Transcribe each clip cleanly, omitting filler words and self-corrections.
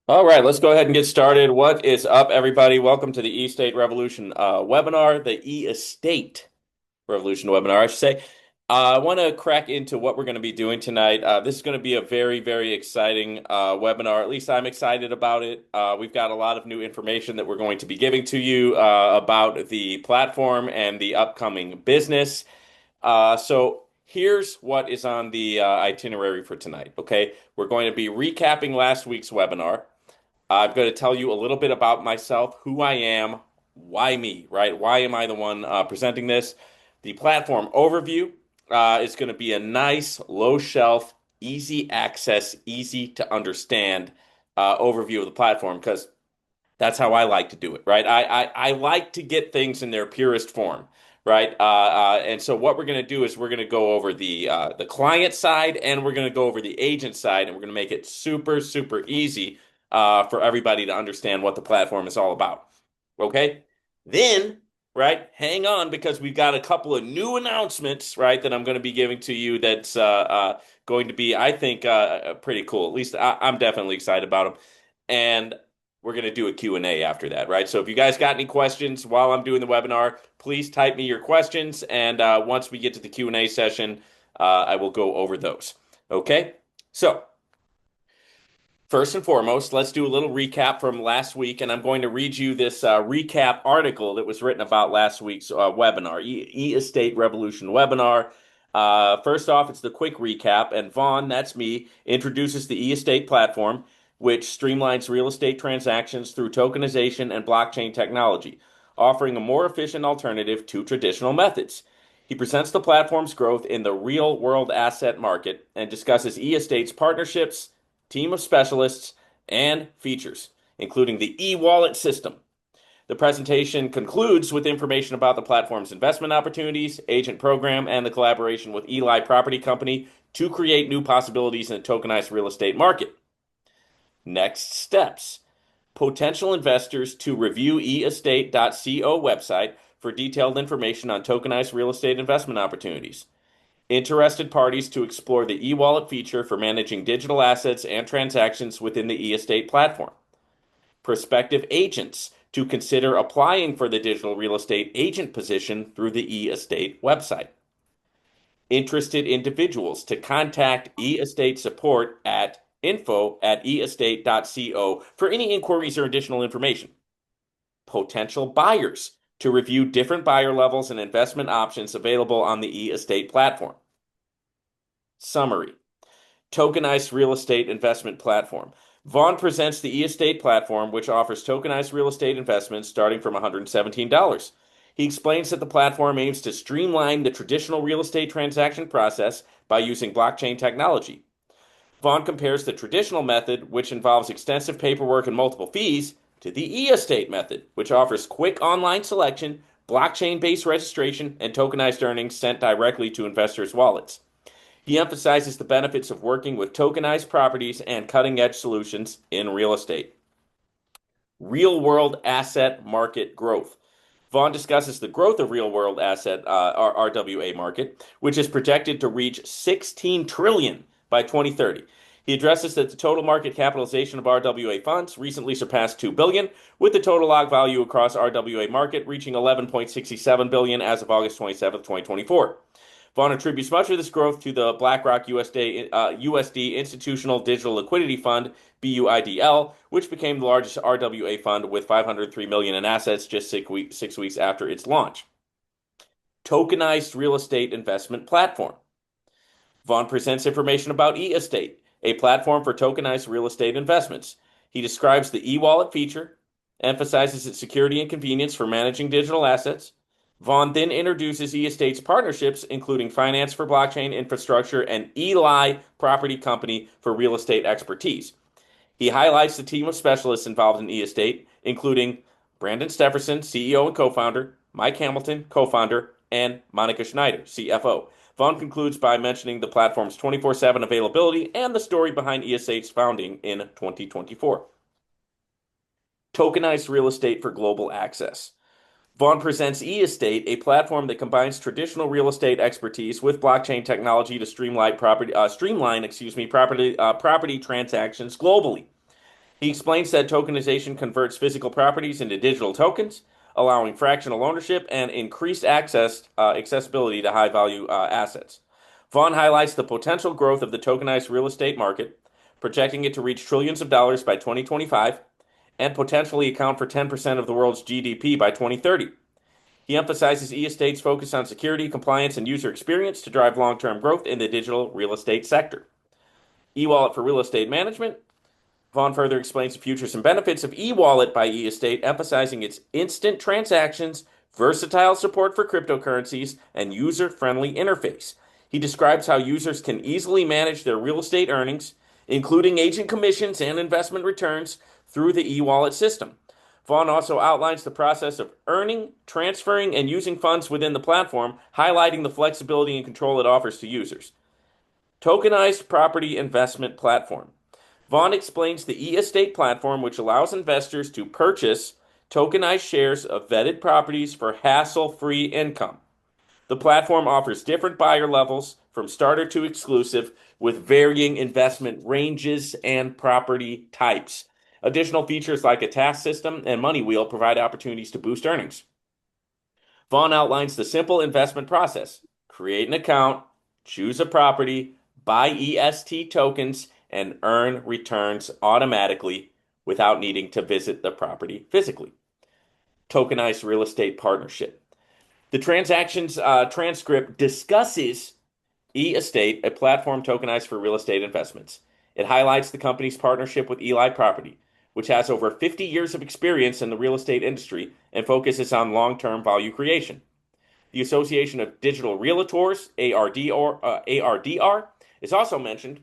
All right, let's go ahead and get started. What is up, everybody? Welcome to the E-State Revolution webinar, the E-Estate Revolution webinar, I should say. I want to crack into what we're going to be doing tonight. This is going to be a very, very exciting webinar. At least I'm excited about it. We've got a lot of new information that we're going to be giving to you about the platform and the upcoming business. So here's what is on the itinerary for tonight. Okay, we're going to be recapping last week's webinar. I'm going to tell you a little bit about myself, who I am, why me, right? Why am I the one presenting this? The platform overview is going to be a nice, low shelf, easy access, easy to understand overview of the platform because that's how I like to do it, right? I like to get things in their purest form, right? And so what we're going to do is we're going to go over the client side and we're going to go over the agent side, and we're going to make it super, super easy for everybody to understand what the platform is all about. Okay? Then, right, hang on because we've got a couple of new announcements, right, that I'm going to be giving to you that's going to be, I think, pretty cool. At least I'm definitely excited about them. And we're going to do a Q&A after that, right? So if you guys got any questions while I'm doing the webinar, please type me your questions. And once we get to the Q&A session, I will go over those. Okay? So first and foremost, let's do a little recap from last week. And I'm going to read you this recap article that was written about last week's webinar, E-Estate Revolution webinar. First off, it's the quick recap. And Vaughn, that's me, introduces the E-Estate platform, which streamlines real estate transactions through tokenization and blockchain technology, offering a more efficient alternative to traditional methods. He presents the platform's growth in the real world asset market and discusses E-Estate's partnerships, team of specialists, and features, including the e-wallet system. The presentation concludes with information about the platform's investment opportunities, agent program, and the collaboration with Eli Property Company to create new possibilities in the tokenized real estate market. Next steps. Potential investors to review eestate.co website for detailed information on tokenized real estate investment opportunities. Interested parties to explore the e-wallet feature for managing digital assets and transactions within the eEstate platform. Prospective agents to consider applying for the digital real estate agent position through the eEstate website. Interested individuals to contact eEstate support at info@eestate.co for any inquiries or additional information. Potential buyers to review different buyer levels and investment options available on the eEstate platform. Summary. Tokenized real estate investment platform. Vaughn presents the eEstate platform, which offers tokenized real estate investments starting from $117. He explains that the platform aims to streamline the traditional real estate transaction process by using blockchain technology. Vaughn compares the traditional method, which involves extensive paperwork and multiple fees, to the eEstate method, which offers quick online selection, blockchain-based registration, and tokenized earnings sent directly to investors' wallets. He emphasizes the benefits of working with tokenized properties and cutting-edge solutions in real estate. Real-world asset market growth. Vaughn discusses the growth of real-world asset RWA market, which is projected to reach 16 trillion by 2030. He addresses that the total market capitalization of RWA funds recently surpassed 2 billion, with the total log value across RWA market reaching 11.67 billion as of August 27, 2024. Vaughn attributes much of this growth to the BlackRock USD Institutional Digital Liquidity Fund, BUIDL, which became the largest RWA fund with 503 million in assets just 6 weeks after its launch. Tokenized real estate investment platform. Vaughn presents information about eEstate, a platform for tokenized real estate investments. He describes the e-wallet feature, emphasizes its security and convenience for managing digital assets. Vaughn then introduces eEstate's partnerships, including finance for blockchain infrastructure and Eli Property Company for real estate expertise. He highlights the team of specialists involved in eEstate, including Brandon Stefferson, CEO and co-founder, Mike Hamilton, co-founder, and Monica Schneider, CFO. Vaughn concludes by mentioning the platform's 24/7 availability and the story behind eEstate's founding in 2024. Tokenized real estate for global access. Vaughn presents eEstate, a platform that combines traditional real estate expertise with blockchain technology to streamline property transactions globally. He explains that tokenization converts physical properties into digital tokens, allowing fractional ownership and increased accessibility to high value assets. Vaughn highlights the potential growth of the tokenized real estate market, projecting it to reach trillions of dollars by 2025 and potentially account for 10% of the world's GDP by 2030. He emphasizes e-estate's focus on security, compliance, and user experience to drive long-term growth in the digital real estate sector. E-wallet for real estate management. Vaughn further explains the futures and benefits of e-wallet by e-estate, emphasizing its instant transactions, versatile support for cryptocurrencies, and user-friendly interface. He describes how users can easily manage their real estate earnings, including agent commissions and investment returns, through the e-wallet system. Vaughn also outlines the process of earning, transferring, and using funds within the platform, highlighting the flexibility and control it offers to users. Tokenized property investment platform. Vaughn explains the e-estate platform, which allows investors to purchase tokenized shares of vetted properties for hassle-free income. The platform offers different buyer levels from starter to exclusive with varying investment ranges and property types. Additional features like a task system and money wheel provide opportunities to boost earnings. Vaughn outlines the simple investment process. Create an account, choose a property, buy EST tokens, and earn returns automatically without needing to visit the property physically. Tokenized real estate partnership. The transactions transcript discusses eEstate, a platform tokenized for real estate investments. It highlights the company's partnership with Eli Property, which has over 50 years of experience in the real estate industry and focuses on long-term value creation. The Association of Digital Realtors, ARDR, is also mentioned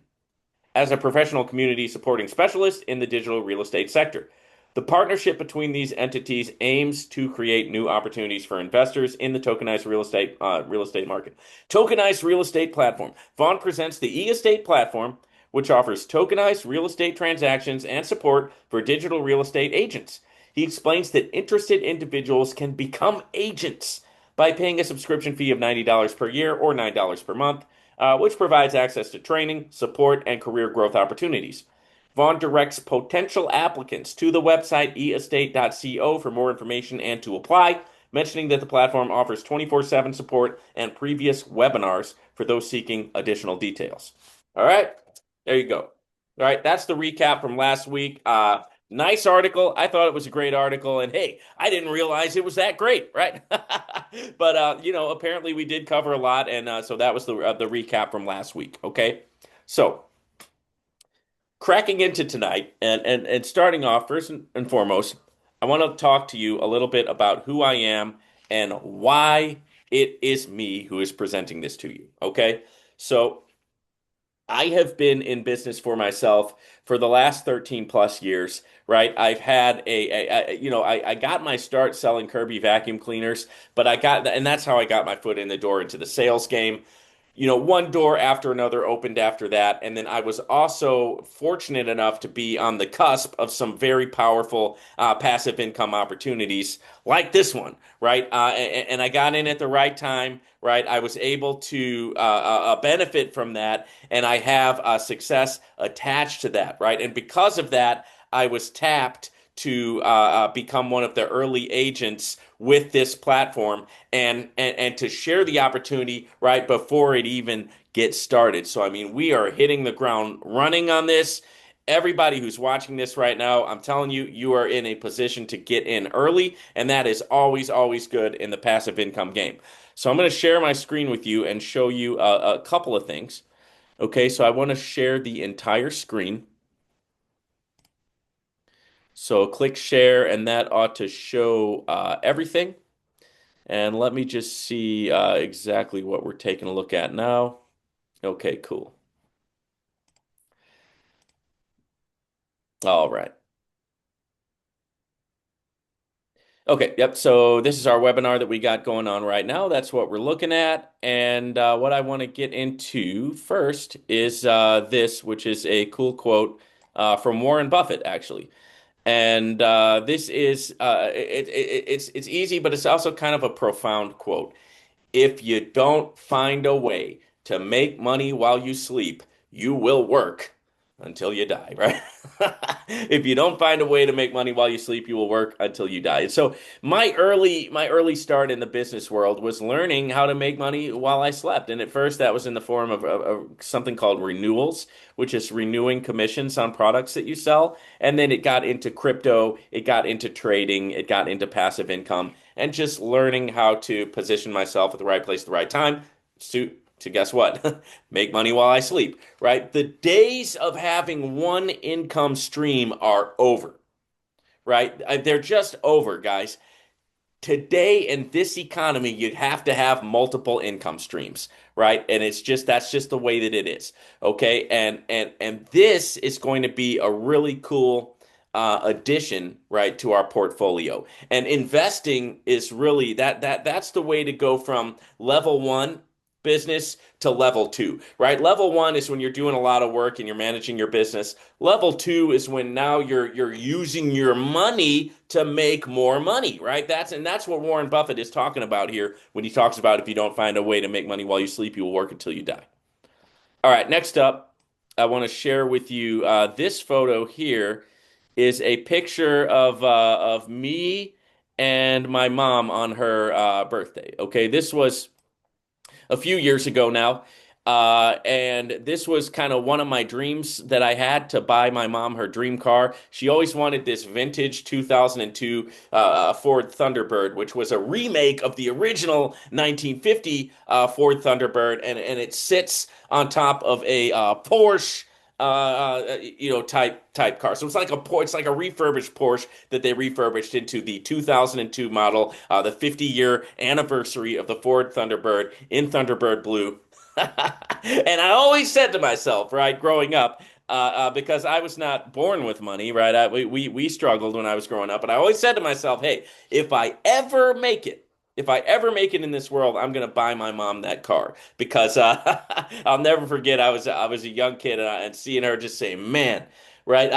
as a professional community supporting specialist in the digital real estate sector. The partnership between these entities aims to create new opportunities for investors in the tokenized real estate market. Tokenized real estate platform. Vaughn presents the e-estate platform, which offers tokenized real estate transactions and support for digital real estate agents. He explains that interested individuals can become agents by paying a subscription fee of $90 per year or $9 per month, which provides access to training, support, and career growth opportunities. Vaughn directs potential applicants to the website eestate.co for more information and to apply, mentioning that the platform offers 24/7 support and previous webinars for those seeking additional details. All right, there you go. All right, that's the recap from last week. Nice article. I thought it was a great article, and hey, I didn't realize it was that great, right? But apparently we did cover a lot, and so that was the recap from last week. Okay, so cracking into tonight and starting off first and foremost, I want to talk to you a little bit about who I am and why it is me who is presenting this to you. Okay, so I have been in business for myself for the last 13 plus years, right? I've had I got my start selling Kirby vacuum cleaners, but and that's how I got my foot in the door into the sales game. One door after another opened after that. And then I was also fortunate enough to be on the cusp of some very powerful passive income opportunities like this one, right? And I got in at the right time, right? I was able to benefit from that, and I have success attached to that, right? And because of that, I was tapped to become one of the early agents with this platform and to share the opportunity right before it even gets started. So, I mean, we are hitting the ground running on this. Everybody who's watching this right now, I'm telling you, you are in a position to get in early, and that is always, always good in the passive income game. So I'm going to share my screen with you and show you a couple of things. Okay, so I want to share the entire screen. So click share, and that ought to show everything. And let me just see exactly what we're taking a look at now. Okay, cool. All right. Okay, yep. So this is our webinar that we got going on right now. That's what we're looking at. And what I want to get into first is this, which is a cool quote from Warren Buffett, actually. And this is it's easy, but it's also kind of a profound quote. If you don't find a way to make money while you sleep, you will work. until you die, right? If you don't find a way to make money while you sleep, you will work until you die. And so my early start in the business world was learning how to make money while I slept. And at first that was in the form of something called renewals, which is renewing commissions on products that you sell. And then it got into crypto, it got into trading, it got into passive income, and just learning how to position myself at the right place at the right time to guess what? Make money while I sleep, right? The days of having one income stream are over, right? They're just over, guys. Today in this economy, you have to have multiple income streams, right? And it's just that's just the way that it is. Okay. And this is going to be a really cool addition, right, to our portfolio. And investing is really that's the way to go from level one business to level two, right? Level one is when you're doing a lot of work and you're managing your business. Level two is when now you're using your money to make more money, right? That's what Warren Buffett is talking about here when he talks about if you don't find a way to make money while you sleep, you will work until you die. All right, next up, I want to share with you this photo here is a picture of me and my mom on her birthday. Okay, this was a few years ago now. And this was kind of one of my dreams that I had to buy my mom her dream car. She always wanted this vintage 2002 Ford Thunderbird, which was a remake of the original 1950 Ford Thunderbird, and it sits on top of a Porsche. Type car. So it's like a refurbished Porsche that they refurbished into the 2002 model, the 50-year anniversary of the Ford Thunderbird in Thunderbird blue. And I always said to myself, right, growing up, because I was not born with money, right? We struggled when I was growing up, but I always said to myself, hey, if I ever make it in this world, I'm gonna buy my mom that car because I'll never forget I was a young kid and seeing her just say, "Man, right?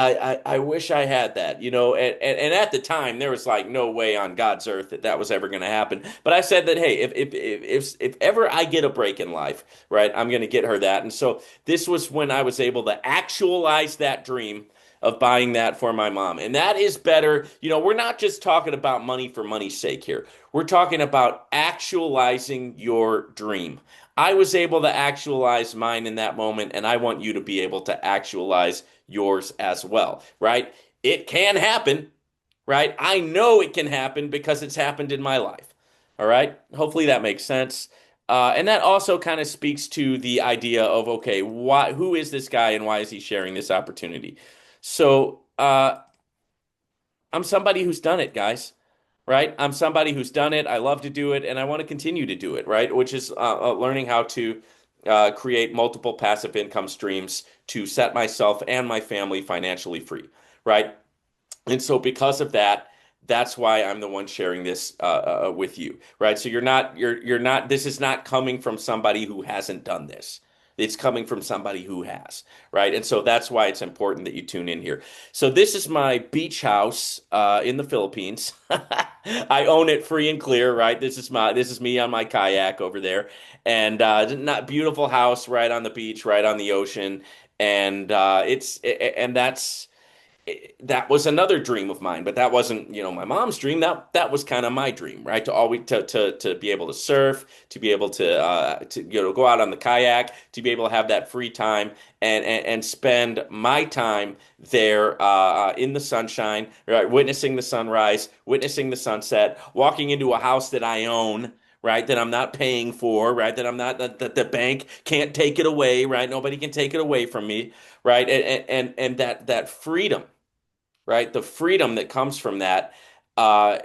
I wish I had that," And at the time there was like no way on God's earth that that was ever gonna happen. But I said that, hey, if ever I get a break in life, right, I'm gonna get her that. And so this was when I was able to actualize that dream of buying that for my mom. And that is better. We're not just talking about money for money's sake here. We're talking about actualizing your dream. I was able to actualize mine in that moment, and I want you to be able to actualize yours as well, right? It can happen, right? I know it can happen because it's happened in my life. All right. Hopefully that makes sense. And that also kind of speaks to the idea of, okay, who is this guy and why is he sharing this opportunity? So, I'm somebody who's done it, guys, right? I'm somebody who's done it. I love to do it, and I want to continue to do it, right? Which is learning how to create multiple passive income streams to set myself and my family financially free, right? And so, because of that, that's why I'm the one sharing this with you, right? So you're not. This is not coming from somebody who hasn't done this. It's coming from somebody who has, right? And so that's why it's important that you tune in here. So this is my beach house in the Philippines. I own it free and clear, right? This is me on my kayak over there, and not beautiful house right on the beach, right on the ocean, and that was another dream of mine, but that wasn't, my mom's dream. That was kind of my dream, right? To always to be able to surf, to be able to go out on the kayak, to be able to have that free time and spend my time there in the sunshine, right? Witnessing the sunrise, witnessing the sunset, walking into a house that I own. Right, that I'm not paying for, right? That the bank can't take it away, right? Nobody can take it away from me, right? And that freedom, right? The freedom that comes from that, uh,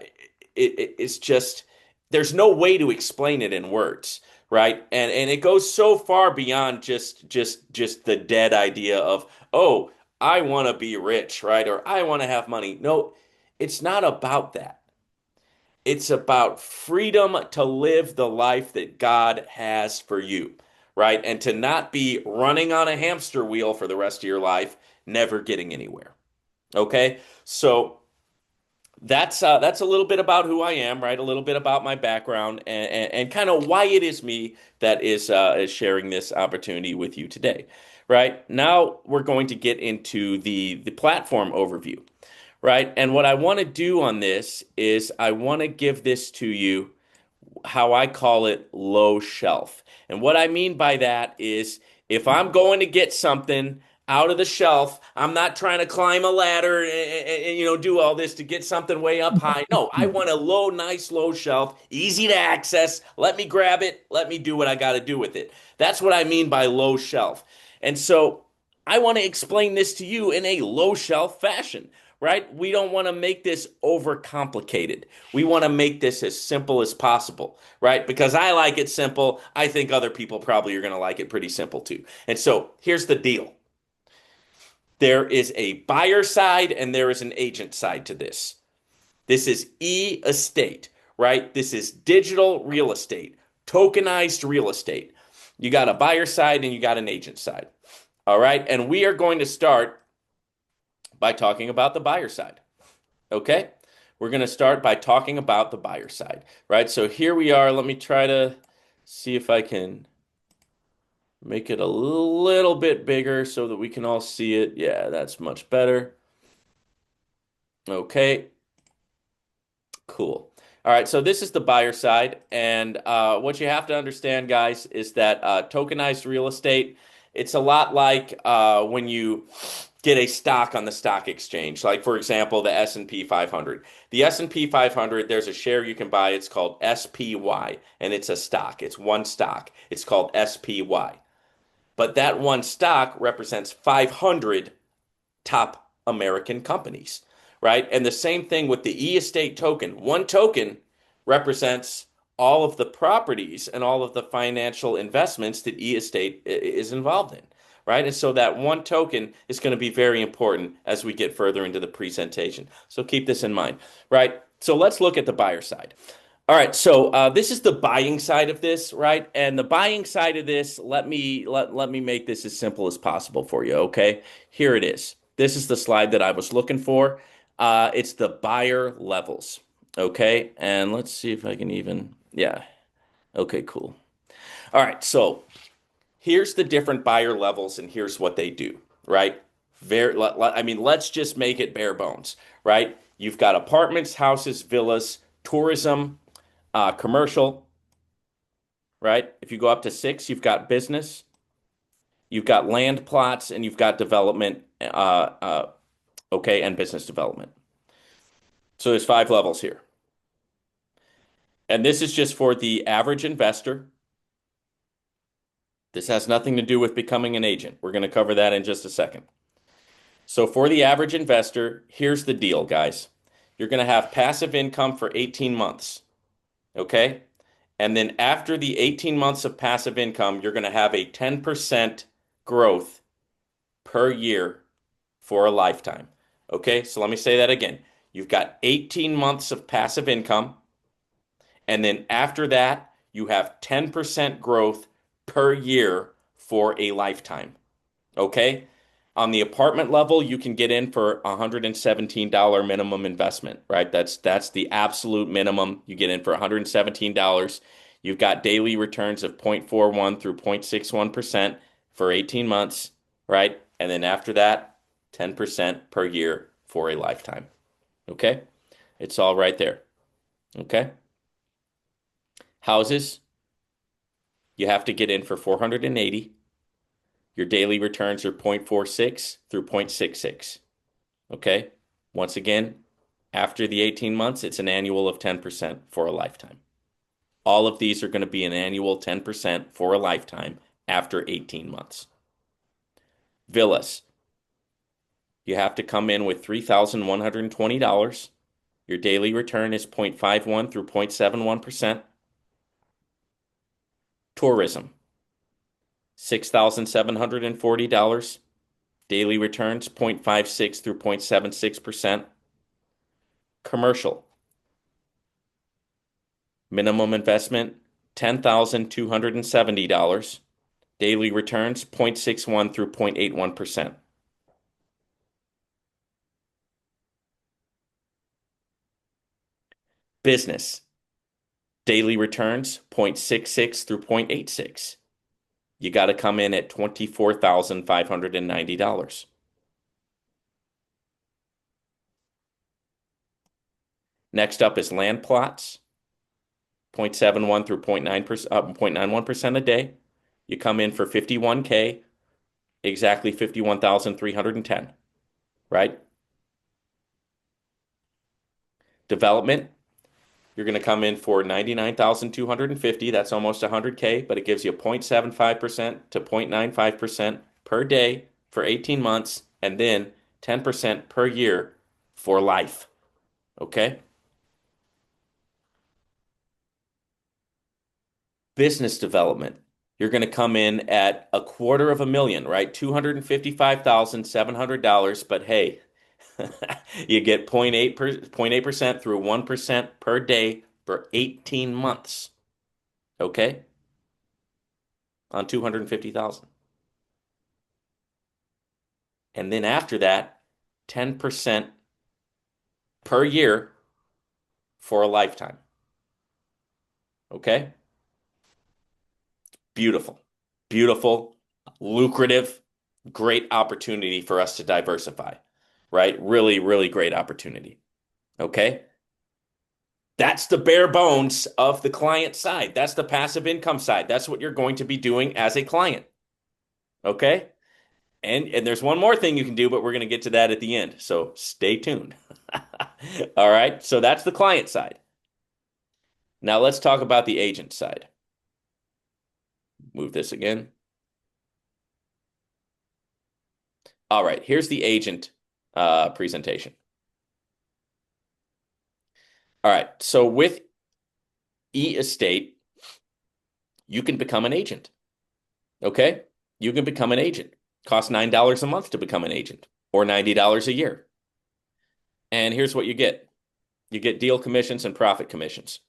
it's just there's no way to explain it in words, right? And it goes so far beyond just the dead idea of, oh, I want to be rich, right? Or I want to have money. No, it's not about that. It's about freedom to live the life that God has for you, right? And to not be running on a hamster wheel for the rest of your life, never getting anywhere. Okay, so that's a little bit about who I am, right? A little bit about my background and kind of why it is me that is sharing this opportunity with you today, right? Now we're going to get into the platform overview, right? And what I want to do on this is I want to give this to you how I call it low shelf. And what I mean by that is if I'm going to get something out of the shelf, I'm not trying to climb a ladder and, do all this to get something way up high. No, I want a nice low shelf, easy to access. Let me grab it. Let me do what I got to do with it. That's what I mean by low shelf. And so I want to explain this to you in a low shelf fashion, right? We don't want to make this overcomplicated. We want to make this as simple as possible, right? Because I like it simple. I think other people probably are going to like it pretty simple too. And so here's the deal. There is a buyer side and there is an agent side to this. This is e-estate, right? This is digital real estate, tokenized real estate. You got a buyer side and you got an agent side. All right. And we are going to start by talking about the buyer side. Okay. We're going to start by talking about the buyer side, right? So here we are. Let me try to see if I can make it a little bit bigger so that we can all see it. Yeah, that's much better. Okay. Cool. All right, so this is the buyer side, and what you have to understand, guys, is that tokenized real estate, it's a lot like when you get a stock on the stock exchange. Like, for example, the S&P 500. The S&P 500, there's a share you can buy. It's called SPY, and it's a stock. It's one stock. It's called SPY. But that one stock represents 500 top American companies, right? And the same thing with the e-estate token. One token represents all of the properties and all of the financial investments that e-estate is involved in, right? And so that one token is going to be very important as we get further into the presentation. So keep this in mind, right? So let's look at the buyer side. All right, so this is the buying side of this, right? And the buying side of this, let me make this as simple as possible for you, okay? Here it is. This is the slide that I was looking for. It's the buyer levels, okay? And let's see if I can even, yeah. Okay, cool. All right, so here's the different buyer levels and here's what they do, right? I mean, let's just make it bare bones, right? You've got apartments, houses, villas, tourism, commercial, right? If you go up to 6, you've got business, you've got land plots, and you've got development, okay, and business development. So there's 5 levels here. And this is just for the average investor. This has nothing to do with becoming an agent. We're going to cover that in just a second. So for the average investor, here's the deal, guys. You're going to have passive income for 18 months, okay? And then after the 18 months of passive income, you're going to have a 10% growth per year for a lifetime. Okay, so let me say that again. You've got 18 months of passive income, and then after that, you have 10% growth per year for a lifetime. Okay? On the apartment level, you can get in for $117 minimum investment, right? That's the absolute minimum. You get in for $117. You've got daily returns of 0.41 through 0.61% for 18 months, right? And then after that, 10% per year for a lifetime. Okay? It's all right there. Okay? Houses, you have to get in for 480. Your daily returns are 0.46 through 0.66. Okay? Once again, after the 18 months, it's an annual of 10% for a lifetime. All of these are going to be an annual 10% for a lifetime after 18 months. Villas, you have to come in with $3,120. Your daily return is 0.51 through 0.71%. Tourism, $6,740. Daily returns 0.56 through 0.76%. Commercial, minimum investment $10,270. Daily returns 0.61 through 0.81%. Business, daily returns 0.66 through 0.86. You got to come in at $24,590. Next up is land plots, 0.71 through 0.9%, 0.91% a day. You come in for 51K, exactly 51,310, right? Development, you're going to come in for 99,250. That's almost 100K, but it gives you 0.75% to 0.95% per day for 18 months and then 10% per year for life. Okay? Business development, you're going to come in at a quarter of a million, right? $255,700. But hey, you get 0.8% through 1% per day for 18 months. Okay? On 250,000. And then after that, 10% per year for a lifetime. Okay? Beautiful. Beautiful, lucrative, great opportunity for us to diversify, right? Really, really great opportunity. Okay? That's the bare bones of the client side. That's the passive income side. That's what you're going to be doing as a client. Okay? And there's one more thing you can do, but we're going to get to that at the end. So stay tuned. All right. So that's the client side. Now let's talk about the agent side. Move this again. All right. Here's the agent presentation. All right. So with e-estate, you can become an agent. Okay? You can become an agent. Costs $9 a month to become an agent or $90 a year. And here's what you get. You get deal commissions and profit commissions.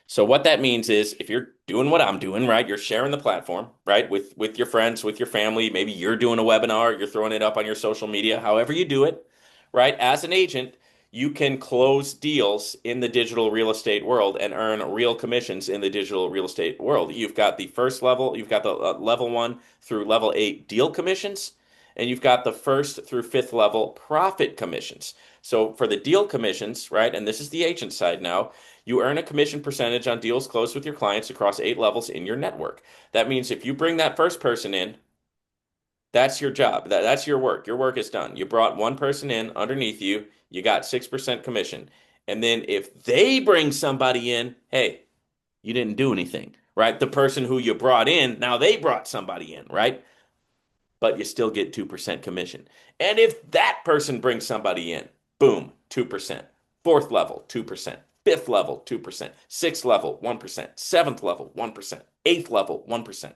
So what that means is if you're doing what I'm doing, right, you're sharing the platform, right, with your friends, with your family, maybe you're doing a webinar, you're throwing it up on your social media, however you do it, right? As an agent, you can close deals in the digital real estate world and earn real commissions in the digital real estate world. You've got the first level, you've got the level 1 through level 8 deal commissions, and you've got the first through fifth level profit commissions. So for the deal commissions, right, and this is the agent side now, you earn a commission percentage on deals closed with your clients across 8 levels in your network. That means if you bring that first person in, that's your job. That's your work. Your work is done. You brought one person in underneath you, you got 6% commission. And then if they bring somebody in, hey, you didn't do anything, right? The person who you brought in, now they brought somebody in, right? But you still get 2% commission. And if that person brings somebody in, boom, 2%. Fourth level, 2%. Fifth level, 2%. Sixth level, 1%. Seventh level, 1%. Eighth level, 1%.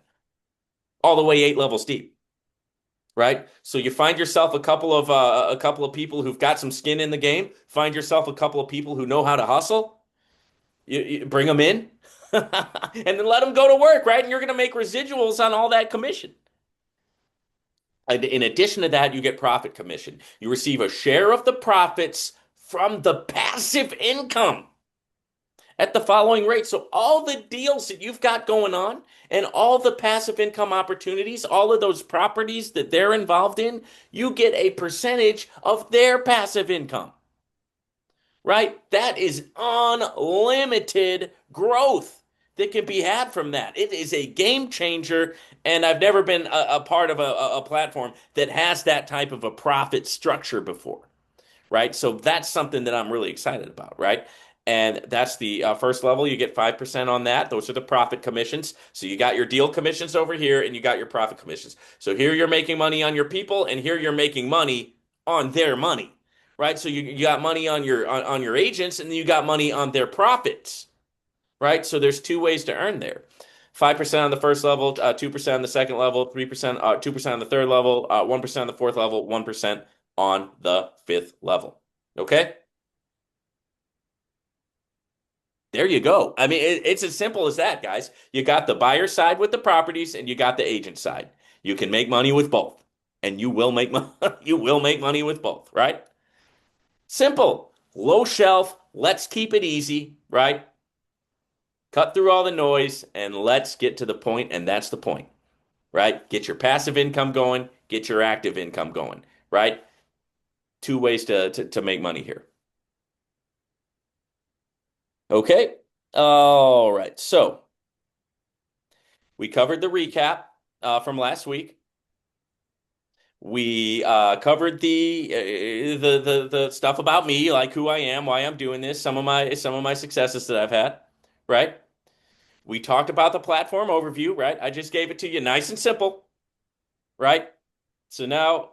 All the way 8 levels deep, right? So you find yourself a couple of people who've got some skin in the game. Find yourself a couple of people who know how to hustle. You bring them in, and then let them go to work, right? And you're going to make residuals on all that commission. In addition to that, you get profit commission. You receive a share of the profits from the passive income at the following rate. So all the deals that you've got going on and all the passive income opportunities, all of those properties that they're involved in, you get a percentage of their passive income, right? That is unlimited growth that can be had from that. It is a game changer, and I've never been a part of a platform that has that type of a profit structure before, right? So that's something that I'm really excited about, right? And that's the first level. You get 5% on that. Those are the profit commissions. So you got your deal commissions over here, and you got your profit commissions. So here you're making money on your people, and here you're making money on their money, right? So you got money on your agents, and then you got money on their profits, right? So there's two ways to earn there. 5% on the first level, 2% on the second level, 3%, 2% on the third level, 1% on the fourth level, 1% on the fifth level. Okay? There you go. I mean, it's as simple as that, guys. You got the buyer side with the properties, and you got the agent side. You can make money with both, and you will make you will make money with both, right? Simple, low shelf. Let's keep it easy, right? Cut through all the noise, and let's get to the point, and that's the point. right? Get your passive income going, get your active income going, right? Two ways to make money here. Okay. All right. So we covered the recap from last week. We covered the stuff about me, like who I am, why I'm doing this, some of my successes that I've had, right? We talked about the platform overview, right? I just gave it to you nice and simple, right? So now,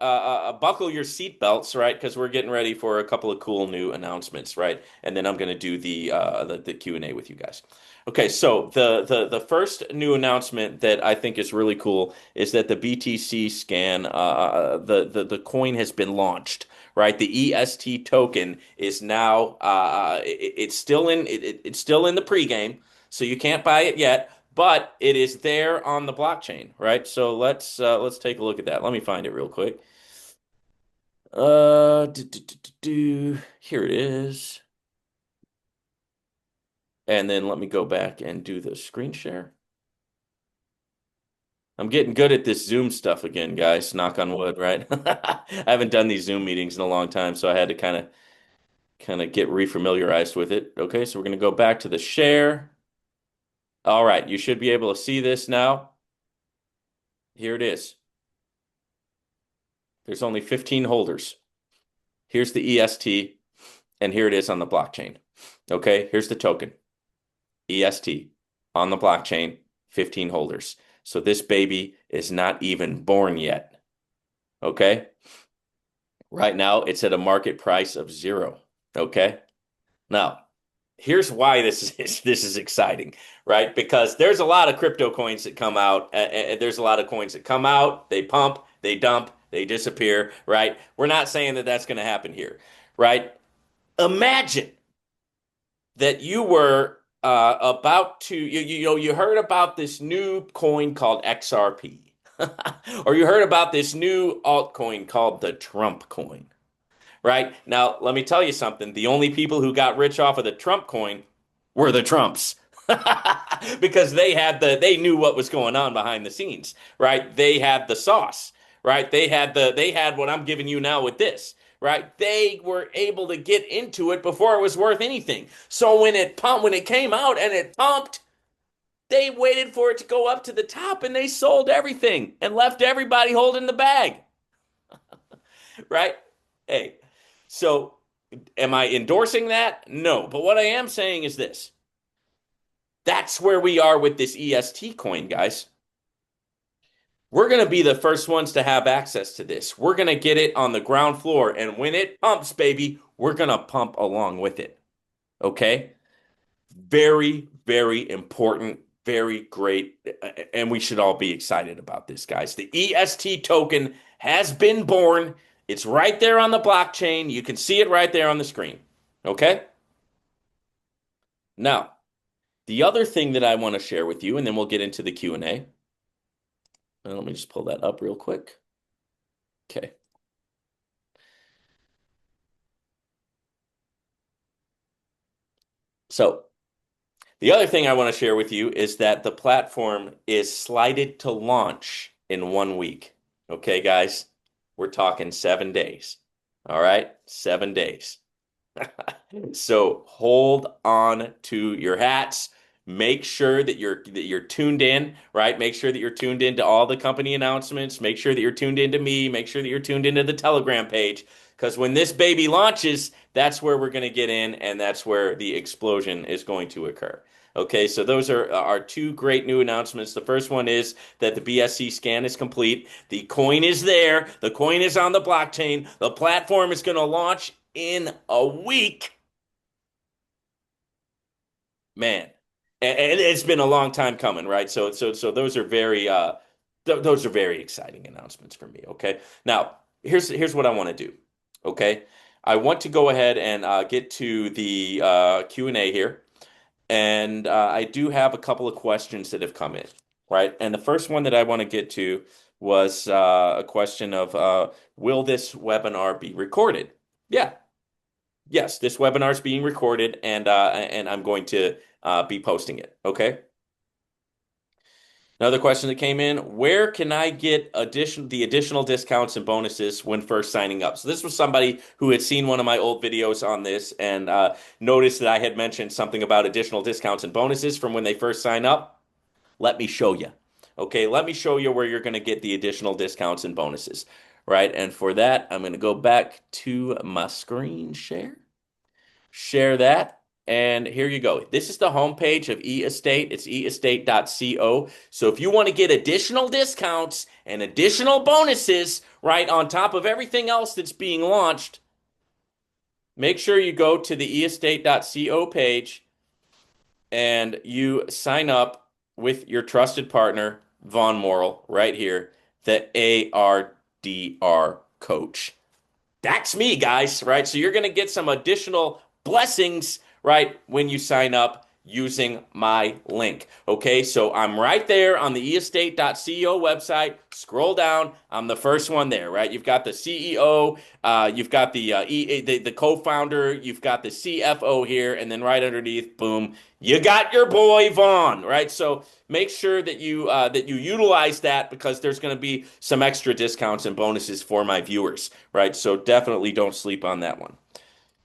buckle your seatbelts, right? Because we're getting ready for a couple of cool new announcements, right? And then I'm going to do the Q&A with you guys. Okay, so the first new announcement that I think is really cool is that the BTC scan, the coin has been launched, right? The EST token is now it's still in the pregame, so you can't buy it yet, but it is there on the blockchain, right? So let's take a look at that. Let me find it real quick. Here it is. And then let me go back and do the screen share. I'm getting good at this Zoom stuff again, guys. Knock on wood, right? I haven't done these Zoom meetings in a long time, so I had to kind of get refamiliarized with it. Okay, so we're gonna go back to the share. All right, you should be able to see this now. Here it is. There's only 15 holders. Here's the EST, and here it is on the blockchain. Okay, here's the token. EST on the blockchain, 15 holders. So this baby is not even born yet. Okay? Right now, it's at a market price of zero. Okay? Now, here's why this is exciting, right? Because there's a lot of crypto coins that come out, and there's a lot of coins that come out, they pump, they dump, they disappear, right? We're not saying that that's going to happen here, right? Imagine that you were about to you heard about this new coin called XRP, or you heard about this new altcoin called the Trump coin, right? Now, let me tell you something. The only people who got rich off of the Trump coin were the Trumps. Because they knew what was going on behind the scenes, right? They had the sauce, right? They had what I'm giving you now with this, right? They were able to get into it before it was worth anything. So when it came out and it pumped, they waited for it to go up to the top and they sold everything and left everybody holding the bag, right? Hey, so am I endorsing that? No. But what I am saying is this. That's where we are with this EST coin, guys. We're going to be the first ones to have access to this. We're going to get it on the ground floor. And when it pumps, baby, we're going to pump along with it. Okay? Very, very important, very great. And we should all be excited about this, guys. The EST token has been born. It's right there on the blockchain. You can see it right there on the screen. Okay? Now, the other thing that I want to share with you, and then we'll get into the Q&A. Let me just pull that up real quick. Okay. So the other thing I want to share with you is that the platform is slated to launch in 1 week. Okay, guys, we're talking 7 days. All right, 7 days. So hold on to your hats. Make sure that you're tuned in, right? Make sure that you're tuned in to all the company announcements. Make sure that you're tuned into me. Make sure that you're tuned into the Telegram page. Because when this baby launches, that's where we're going to get in, and that's where the explosion is going to occur. Okay, so those are our two great new announcements. The first one is that the BSC scan is complete. The coin is there. The coin is on the blockchain. The platform is going to launch in a week. Man, and it's been a long time coming, right? So those are those are very exciting announcements for me. Okay, now here's what I want to do. Okay, I want to go ahead and get to the Q&A here, and I do have a couple of questions that have come in, right? And the first one that I want to get to was a question of will this webinar be recorded? Yeah, yes, this webinar is being recorded, and I'm going to be posting it. Okay. Another question that came in, where can I get the additional discounts and bonuses when first signing up? So this was somebody who had seen one of my old videos on this and noticed that I had mentioned something about additional discounts and bonuses from when they first sign up. Let me show you. Okay, let me show you where you're going to get the additional discounts and bonuses, right? And for that, I'm going to go back to my screen share that. And here you go. This is the homepage of eEstate. It's eestate.co. So if you want to get additional discounts and additional bonuses, right, on top of everything else that's being launched, make sure you go to the eestate.co page and you sign up with your trusted partner, Von Morrill, right here, the ARDR coach. That's me, guys, right? So you're going to get some additional blessings, right, when you sign up using my link. Okay, so I'm right there on the eestate.co website. Scroll down. I'm the first one there, right? You've got the CEO, you've got the co-founder, you've got the CFO here, and then right underneath, boom, you got your boy Vaughn, right? So make sure that you utilize that because there's going to be some extra discounts and bonuses for my viewers, right? So definitely don't sleep on that one.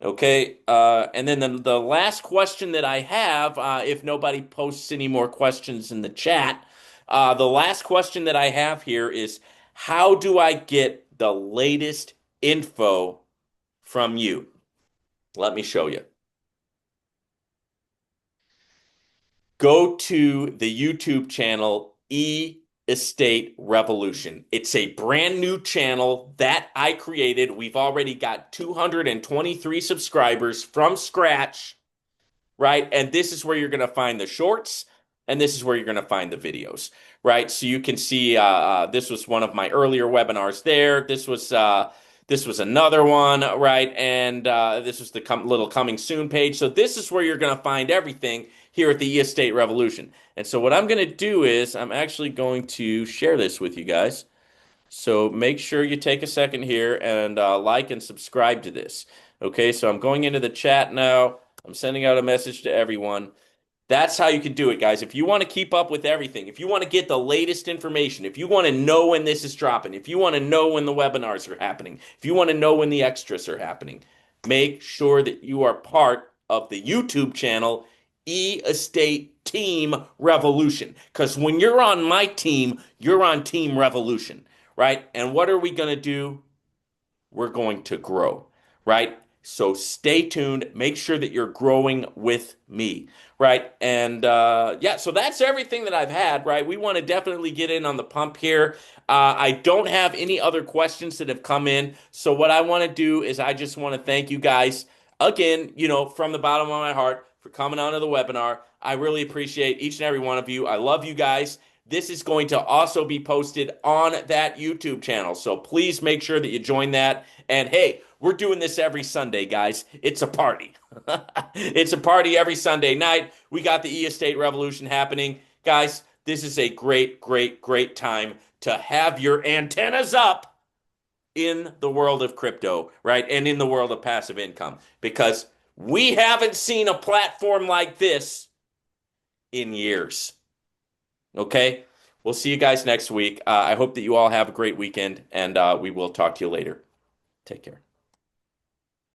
Okay, and then the last question that I have, if nobody posts any more questions in the chat, the last question that I have here is, how do I get the latest info from you? Let me show you. Go to the YouTube channel Estate Revolution. It's a brand new channel that I created. We've already got 223 subscribers from scratch, right? And this is where you're going to find the shorts, and this is where you're going to find the videos, right? So you can see this was one of my earlier webinars there. This was another one, right? And this was the little coming soon page. So this is where you're going to find everything here at the Estate Revolution. And so what I'm going to do is I'm actually going to share this with you guys. So make sure you take a second here and like and subscribe to this. Okay, so I'm going into the chat now. I'm sending out a message to everyone. That's how you can do it, guys. If you want to keep up with everything, if you want to get the latest information, if you want to know when this is dropping, if you want to know when the webinars are happening, if you want to know when the extras are happening, make sure that you are part of the YouTube channel E-Estate Team Revolution. Because when you're on my team, you're on Team Revolution, right? And what are we going to do? We're going to grow, right? So stay tuned. Make sure that you're growing with me, right? And yeah, so that's everything that I've had, right? We want to definitely get in on the pump here. I don't have any other questions that have come in. So what I want to do is I just want to thank you guys again, from the bottom of my heart for coming onto the webinar. I really appreciate each and every one of you. I love you guys. This is going to also be posted on that YouTube channel. So please make sure that you join that. And hey, we're doing this every Sunday, guys. It's a party. It's a party every Sunday night. We got the E-Estate Revolution happening. Guys, this is a great, great, great time to have your antennas up in the world of crypto, right? And in the world of passive income, because we haven't seen a platform like this in years. Okay, we'll see you guys next week. I hope that you all have a great weekend, and we will talk to you later. Take care.